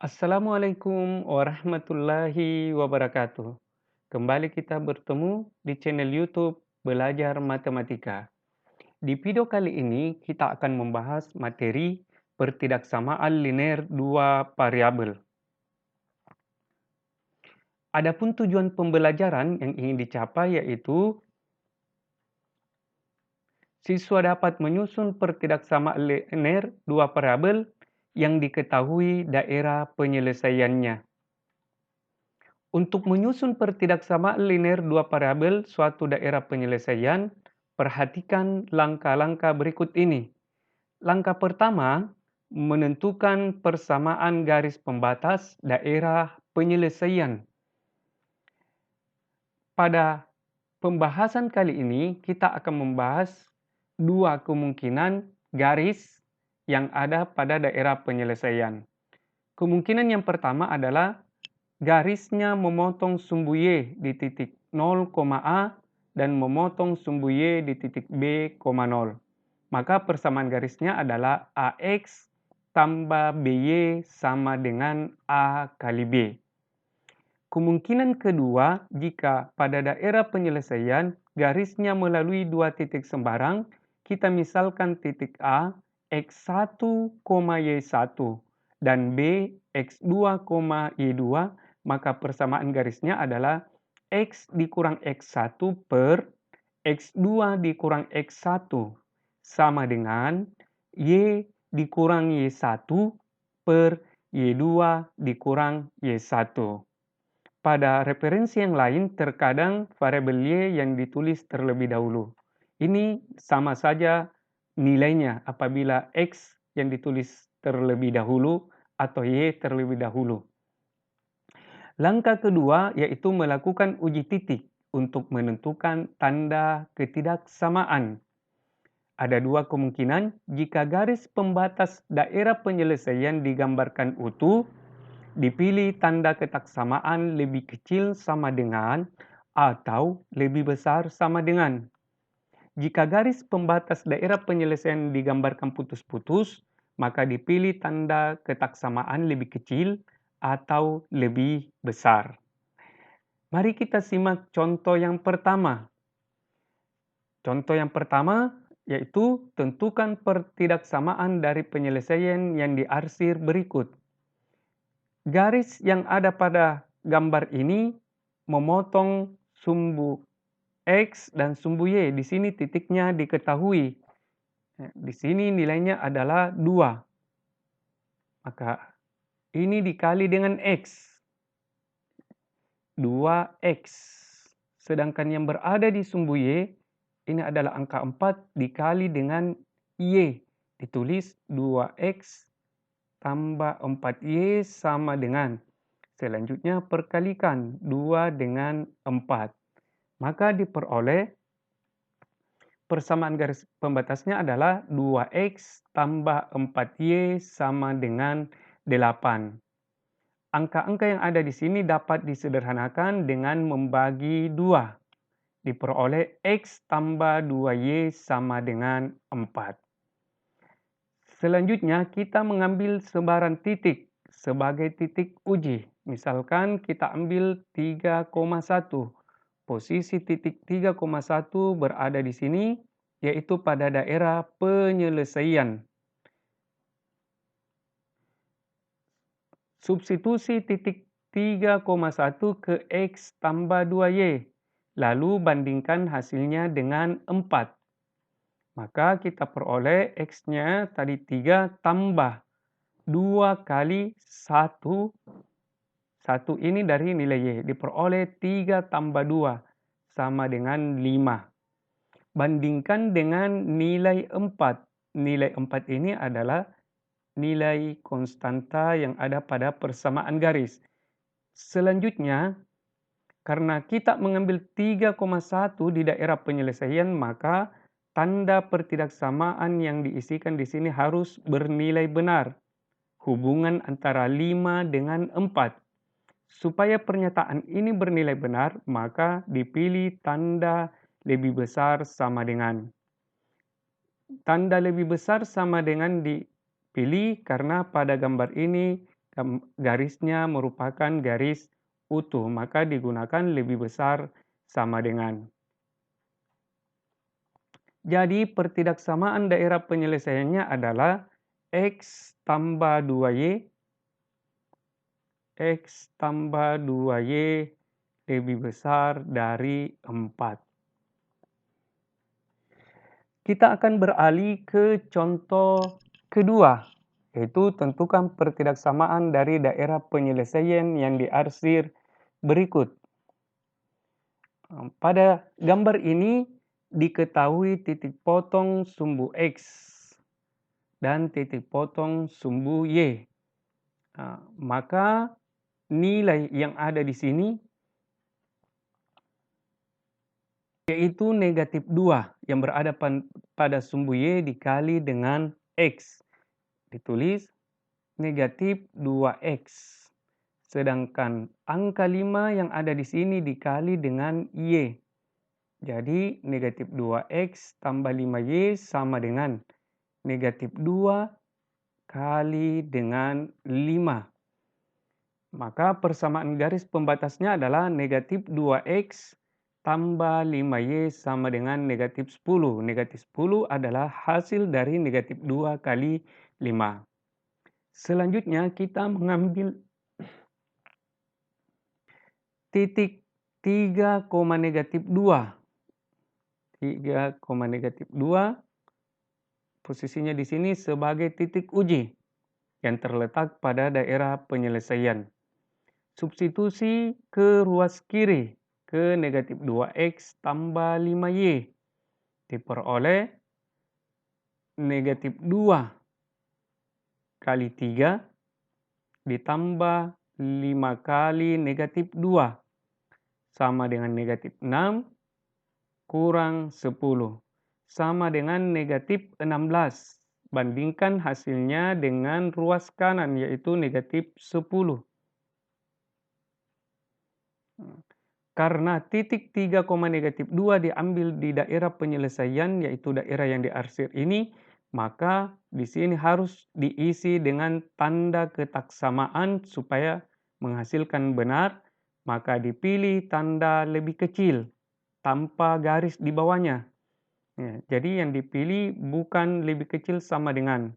Assalamualaikum warahmatullahi wabarakatuh. Kembali kita bertemu di channel YouTube Belajar Matematika. Di video kali ini kita akan membahas materi pertidaksamaan linear dua variabel. Adapun tujuan pembelajaran yang ingin dicapai yaitu siswa dapat menyusun pertidaksamaan linear dua variabel yang diketahui daerah penyelesaiannya. Untuk menyusun pertidaksamaan linear dua variabel suatu daerah penyelesaian, perhatikan langkah-langkah berikut ini. Langkah pertama, menentukan persamaan garis pembatas daerah penyelesaian. Pada pembahasan kali ini, kita akan membahas dua kemungkinan garis yang ada pada daerah penyelesaian. Kemungkinan yang pertama adalah garisnya memotong sumbu Y di titik 0,A dan memotong sumbu Y di titik B, 0. Maka persamaan garisnya adalah AX tambah BY sama dengan A kali B. Kemungkinan kedua, jika pada daerah penyelesaian garisnya melalui dua titik sembarang, kita misalkan titik A, X1, Y1 dan B, X2, Y2, maka persamaan garisnya adalah X dikurang X1 per X2 dikurang X1 sama dengan Y dikurang Y1 per Y2 dikurang Y1. Pada referensi yang lain, terkadang variabel Y yang ditulis terlebih dahulu. Ini sama saja nilainya apabila X yang ditulis terlebih dahulu atau Y terlebih dahulu. Langkah kedua yaitu melakukan uji titik untuk menentukan tanda ketidaksamaan. Ada dua kemungkinan jika garis pembatas daerah penyelesaian digambarkan utuh, dipilih tanda ketidaksamaan lebih kecil sama dengan atau lebih besar sama dengan. Jika garis pembatas daerah penyelesaian digambarkan putus-putus, maka dipilih tanda ketidaksamaan lebih kecil atau lebih besar. Mari kita simak contoh yang pertama. Contoh yang pertama yaitu tentukan pertidaksamaan dari penyelesaian yang diarsir berikut. Garis yang ada pada gambar ini memotong sumbu X dan sumbu Y. Di sini titiknya diketahui. Di sini nilainya adalah 2. Maka ini dikali dengan X. 2X. Sedangkan yang berada di sumbu Y, ini adalah angka 4 dikali dengan Y. Ditulis 2X tambah 4Y sama dengan. Selanjutnya perkalikan 2 dengan 4. Maka diperoleh persamaan garis pembatasnya adalah 2X tambah 4Y sama dengan 8. Angka-angka yang ada di sini dapat disederhanakan dengan membagi 2. Diperoleh X tambah 2Y sama dengan 4. Selanjutnya kita mengambil sebaran titik sebagai titik uji. Misalkan kita ambil 3,1. Posisi titik 3,1 berada di sini, yaitu pada daerah penyelesaian. Substitusi titik 3,1 ke X tambah 2Y. Lalu bandingkan hasilnya dengan 4. Maka kita peroleh X-nya tadi 3 tambah 2 kali 1. 1 ini dari nilai Y. Diperoleh 3 tambah 2 sama dengan 5. Bandingkan dengan nilai 4. Nilai 4 ini adalah nilai konstanta yang ada pada persamaan garis. Selanjutnya, karena kita mengambil 3,1 di daerah penyelesaian, maka tanda pertidaksamaan yang diisikan di sini harus bernilai benar. Hubungan antara 5 dengan 4. Supaya pernyataan ini bernilai benar, maka dipilih tanda lebih besar sama dengan. Tanda lebih besar sama dengan dipilih karena pada gambar ini garisnya merupakan garis utuh, maka digunakan lebih besar sama dengan. Jadi pertidaksamaan daerah penyelesaiannya adalah X tambah 2Y, X tambah 2Y lebih besar dari 4. Kita akan beralih ke contoh kedua, yaitu tentukan pertidaksamaan dari daerah penyelesaian yang diarsir berikut. Pada gambar ini diketahui titik potong sumbu X dan titik potong sumbu Y. Maka nilai yang ada di sini yaitu negatif 2 yang berada pada sumbu Y dikali dengan X. Ditulis negatif 2X. Sedangkan angka 5 yang ada di sini dikali dengan Y. Jadi negatif 2X tambah 5Y sama dengan negatif 2 kali dengan 5. Maka persamaan garis pembatasnya adalah negatif 2X tambah 5Y sama dengan negatif 10. Negatif 10 adalah hasil dari negatif 2 kali 5. Selanjutnya kita mengambil titik 3, negatif 2. 3, negatif 2 posisinya di sini sebagai titik uji yang terletak pada daerah penyelesaian. Substitusi ke ruas kiri ke negatif 2X tambah 5Y diperoleh negatif 2 kali 3 ditambah 5 kali negatif 2 sama dengan negatif 6 kurang 10 sama dengan negatif 16. Bandingkan hasilnya dengan ruas kanan yaitu negatif 10. Karena titik 3, negatif 2 diambil di daerah penyelesaian yaitu daerah yang diarsir ini, maka di sini harus diisi dengan tanda ketaksamaan supaya menghasilkan benar, maka dipilih tanda lebih kecil tanpa garis di bawahnya. Jadi yang dipilih bukan lebih kecil sama dengan.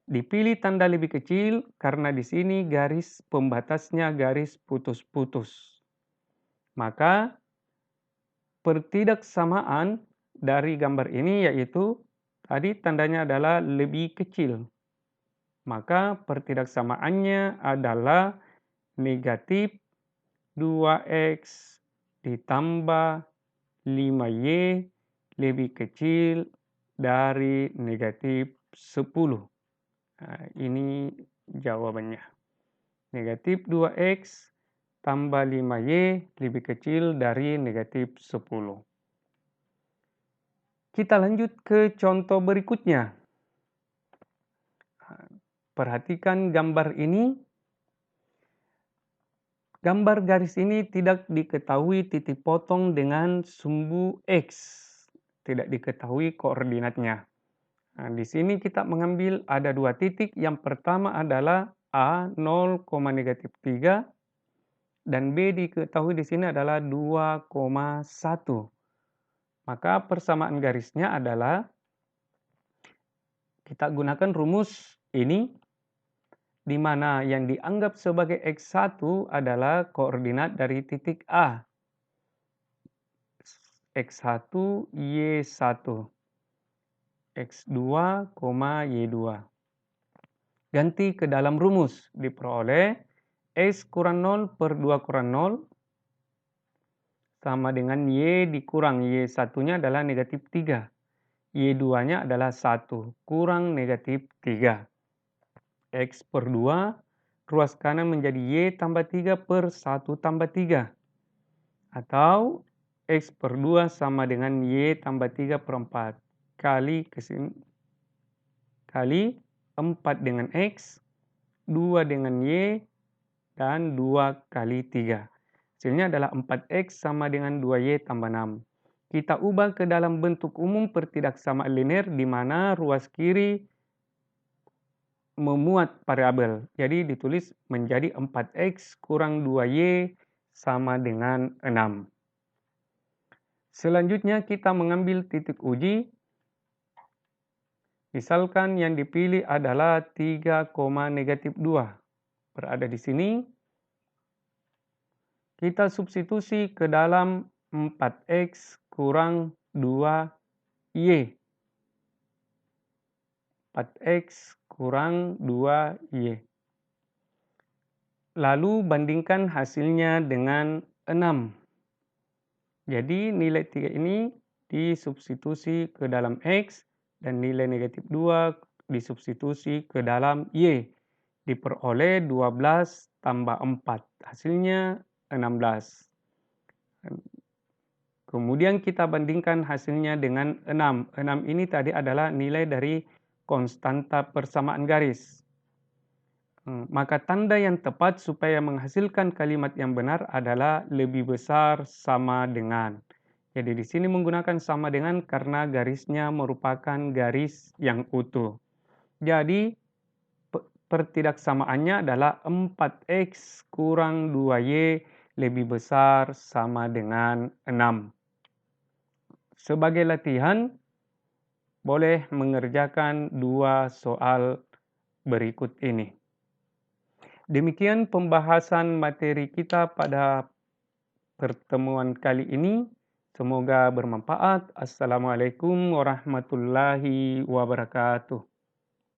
Dipilih tanda lebih kecil karena di sini garis pembatasnya garis putus-putus. Maka pertidaksamaan dari gambar ini yaitu tadi tandanya adalah lebih kecil. Maka pertidaksamaannya adalah negatif 2X ditambah 5Y lebih kecil dari negatif 10. Ini jawabannya. Negatif 2X tambah 5Y lebih kecil dari negatif 10. Kita lanjut ke contoh berikutnya. Perhatikan gambar ini. Gambar garis ini tidak diketahui titik potong dengan sumbu X. Tidak diketahui koordinatnya. Nah, di sini kita mengambil ada dua titik. Yang pertama adalah A 0, negatif 3 dan B diketahui di sini adalah 2,1. Maka persamaan garisnya adalah kita gunakan rumus ini di mana yang dianggap sebagai X1 adalah koordinat dari titik A. X1, Y1. X2, Y2. Ganti ke dalam rumus, diperoleh X kurang 0 per 2 kurang 0 sama dengan Y dikurang Y1-nya adalah negatif 3. Y2-nya adalah 1 kurang negatif 3. X per 2, ruas kanan menjadi Y tambah 3 per 1 tambah 3. Atau X per 2 sama dengan Y tambah 3 per 4. Kali ke sini. Kali 4 dengan X, 2 dengan Y, dan 2 kali 3. Hasilnya adalah 4X sama dengan 2Y tambah 6. Kita ubah ke dalam bentuk umum pertidaksamaan linear di mana ruas kiri memuat variabel. Jadi ditulis menjadi 4x kurang 2y sama dengan 6. Selanjutnya kita mengambil titik uji. Misalkan yang dipilih adalah 3, negatif 2. Berada di sini. Kita substitusi ke dalam 4x kurang 2y. 4x kurang 2y. Lalu bandingkan hasilnya dengan 6. Jadi nilai 3 ini disubstitusi ke dalam x dan nilai negatif 2 disubstitusi ke dalam y. Diperoleh 12 tambah 4. Hasilnya 16. Kemudian kita bandingkan hasilnya dengan 6. 6 ini tadi adalah nilai dari konstanta persamaan garis. Maka tanda yang tepat supaya menghasilkan kalimat yang benar adalah lebih besar sama dengan. Jadi di sini menggunakan sama dengan karena garisnya merupakan garis yang utuh. Jadi pertidaksamaannya adalah 4x kurang 2y lebih besar sama dengan 6. Sebagai latihan, boleh mengerjakan 2 soal berikut ini. Demikian pembahasan materi kita pada pertemuan kali ini. Semoga bermanfaat. Assalamualaikum warahmatullahi wabarakatuh.